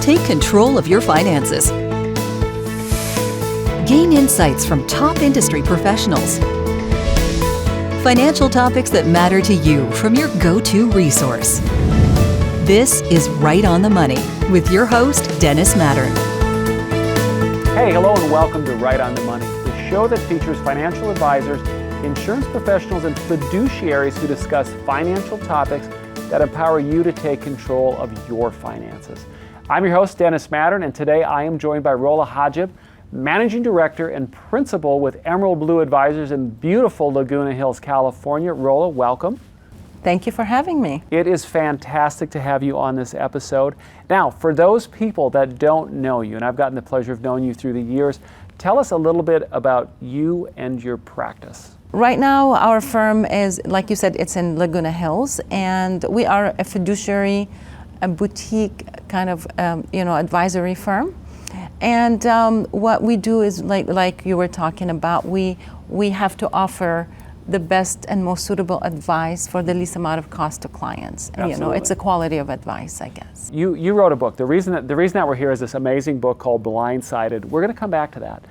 Take control of your finances. Gain insights from top industry professionals. Financial topics that matter to you from your go-to resource. This is Right on the Money with your host, Dennis Mattern. Hey, hello and welcome to Right on the Money, the show that features financial advisors, insurance professionals, and fiduciaries who discuss financial topics that empower you to take control of your finances. I'm your host, Dennis Mattern, and today I am joined by Rola Hajeb, Managing Director and Principal with Emerald Blue Advisors in beautiful Laguna Hills, California. Rola, welcome. Thank you for having me. It is fantastic to have you on this episode. Now, for those people that don't know you, and I've gotten the pleasure of knowing you through the years, tell us a little bit about you and your practice. Right now, our firm is, like you said, it's in Laguna Hills, and we are a fiduciary, a boutique kind of, advisory firm. And what we do is, like you were talking about, we have to offer the best and most suitable advice for the least amount of cost to clients. Absolutely. It's a quality of advice, I guess. You wrote a book. The reason that we're here is this amazing book called Blindsided. We're going to come back to that.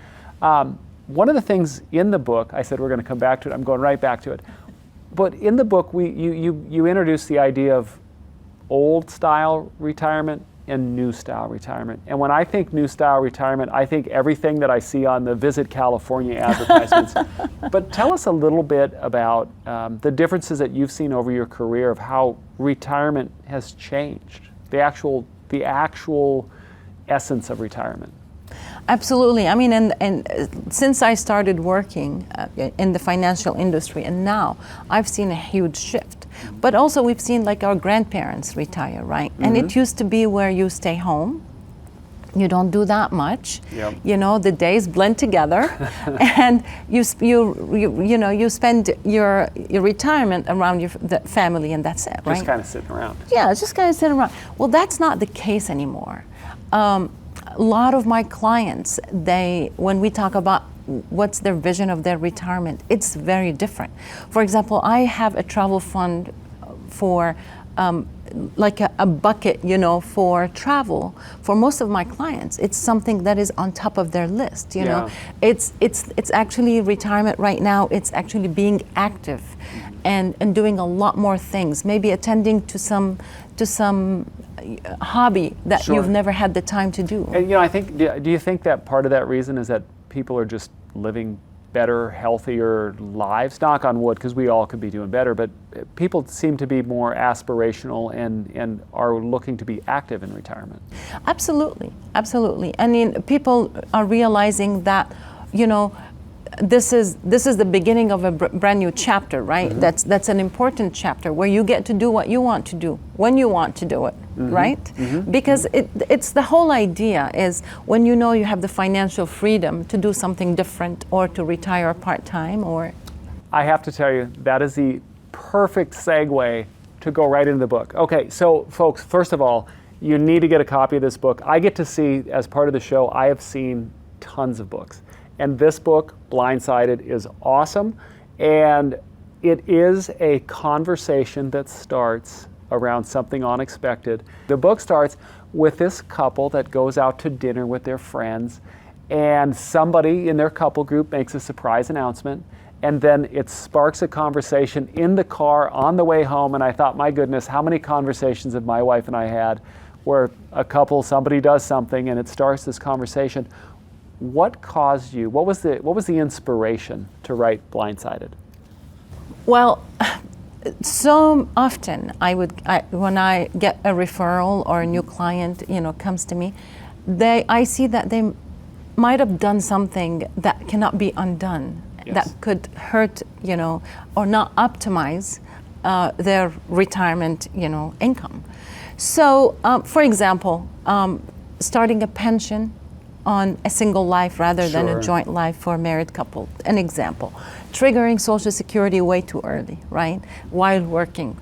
One of the things in the book, I said we're going to come back to it. I'm going right back to it. But in the book, you introduced the idea of old style retirement and new style retirement. And when I think new style retirement, I think everything that I see on the Visit California advertisements. But tell us a little bit about the differences that you've seen over your career of how retirement has changed, the actual essence of retirement. Absolutely. I mean, and since I started working in the financial industry, and now I've seen a huge shift. But also we've seen like our grandparents retire, right? Mm-hmm. And it used to be where you stay home, you don't do that much. Yep. The days blend together, and you spend your retirement around the family, and that's it, right? Just kind of sitting around. Yeah, just kind of sitting around. Well, that's not the case anymore. A lot of my clients, when we talk about what's their vision of their retirement, it's very different. For example, I have a travel fund for like a bucket, for travel. For most of my clients, it's something that is on top of their list. It's actually retirement right now. It's actually being active and doing a lot more things. Maybe attending to some hobby that Sure. you've never had the time to do. And I think, do you think that part of that reason is that people are just living better, healthier lives? Knock on wood, because we all could be doing better, but people seem to be more aspirational and are looking to be active in retirement. Absolutely. I mean, people are realizing that, this is the beginning of a brand new chapter, right? Mm-hmm. That's an important chapter where you get to do what you want to do when you want to do it, mm-hmm. right? Mm-hmm. Because it's the whole idea is when you have the financial freedom to do something different or to retire part-time or... I have to tell you, that is the perfect segue to go right into the book. Okay, so folks, first of all, you need to get a copy of this book. I get to see, as part of the show, I have seen tons of books. And this book, Blindsided, is awesome. And it is a conversation that starts around something unexpected. The book starts with this couple that goes out to dinner with their friends, and somebody in their couple group makes a surprise announcement, and then it sparks a conversation in the car on the way home. And I thought, my goodness, how many conversations have my wife and I had where somebody does something and it starts this conversation. What caused you? What was the inspiration to write Blindsided? Well, so often when I get a referral or a new client, comes to me, I see that they might have done something that cannot be undone, yes. that could hurt, or not optimize their retirement, income. So, for example, starting a pension on a single life rather than a joint life for a married couple. An example, triggering Social Security way too early, right? While working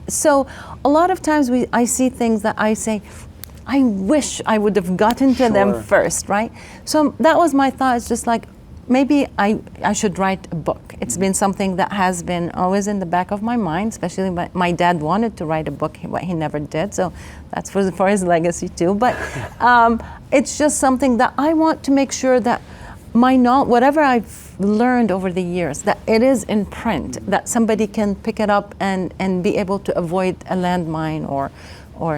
so a lot of times I see things that I say, I wish I would have gotten to them first, right? So that was my thought. It's just like, maybe I should write a book. It's been something that has been always in the back of my mind, especially my dad wanted to write a book, but he never did, so that's for his legacy too. But it's just something that I want to make sure that whatever I've learned over the years, that it is in print, that somebody can pick it up and be able to avoid a landmine or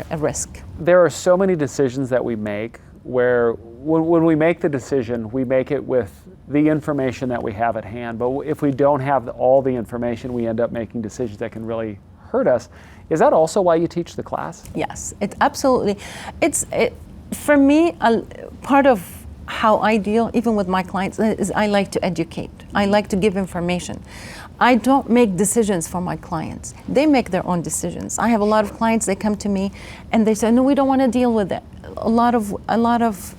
a risk. There are so many decisions that we make where when we make the decision, we make it with the information that we have at hand. But if we don't have all the information, we end up making decisions that can really hurt us. Is that also why you teach the class? Yes, it absolutely. For me, part of how I deal, even with my clients, is I like to educate. I like to give information. I don't make decisions for my clients. They make their own decisions. I have a lot of clients, they come to me and they say, no, we don't want to deal with it. A lot of,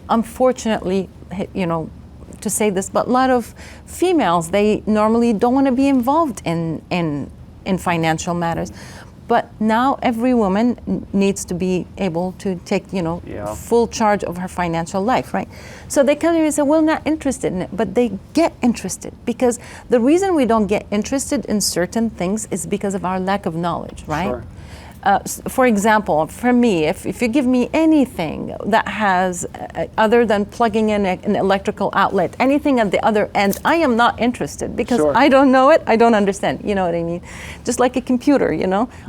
unfortunately, to say this, but a lot of females, they normally don't want to be involved in financial matters. But now every woman needs to be able to take, full charge of her financial life, right? So they come to me and say, we're not interested in it, but they get interested, because the reason we don't get interested in certain things is because of our lack of knowledge, right? Sure. For example, for me, if you give me anything that has, other than plugging in an electrical outlet, anything at the other end, I am not interested, because Sure. I don't know it, I don't understand, you know what I mean? Just like a computer,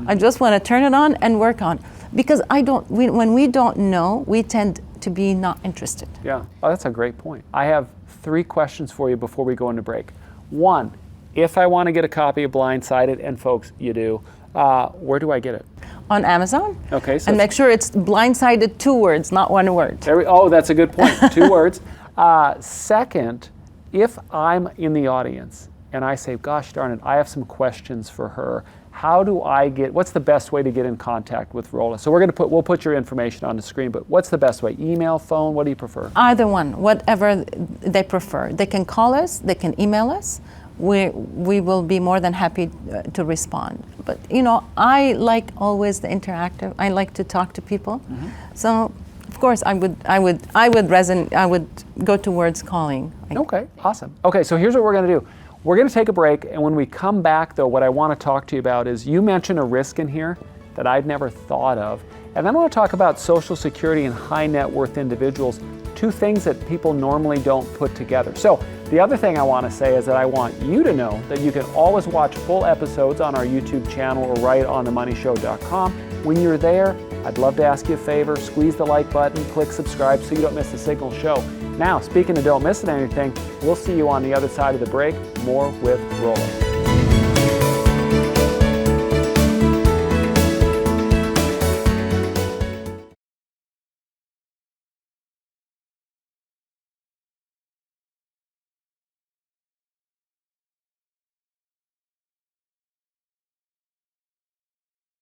I just want to turn it on and work on. Because when we don't know, we tend to be not interested. Yeah, that's a great point. I have 3 questions for you before we go into break. 1, if I want to get a copy of Blindsided, and folks, you do, where do I get it? On Amazon. Okay. So and make sure it's Blindsided 2 words, not 1 word. That's a good point. 2 words. Second, if I'm in the audience and I say, gosh darn it, I have some questions for her, what's the best way to get in contact with Rola? So we'll put your information on the screen, but what's the best way? Email, phone, what do you prefer? Either one, whatever they prefer. They can call us, they can email us. We will be more than happy to respond. But I like always the interactive. I like to talk to people. Mm-hmm. So of course I would go towards calling. Okay, awesome. Okay, so here's what we're going to do. We're going to take a break, and when we come back, though, what I want to talk to you about is, you mentioned a risk in here that I'd never thought of, and then I want to talk about Social Security and high net worth individuals, 2 things that people normally don't put together. So the other thing I want to say is that I want you to know that you can always watch full episodes on our YouTube channel or right on themoneyshow.com. When you're there, I'd love to ask you a favor, squeeze the like button, click subscribe so you don't miss a single show. Now, speaking of don't miss anything, we'll see you on the other side of the break, more with Rola.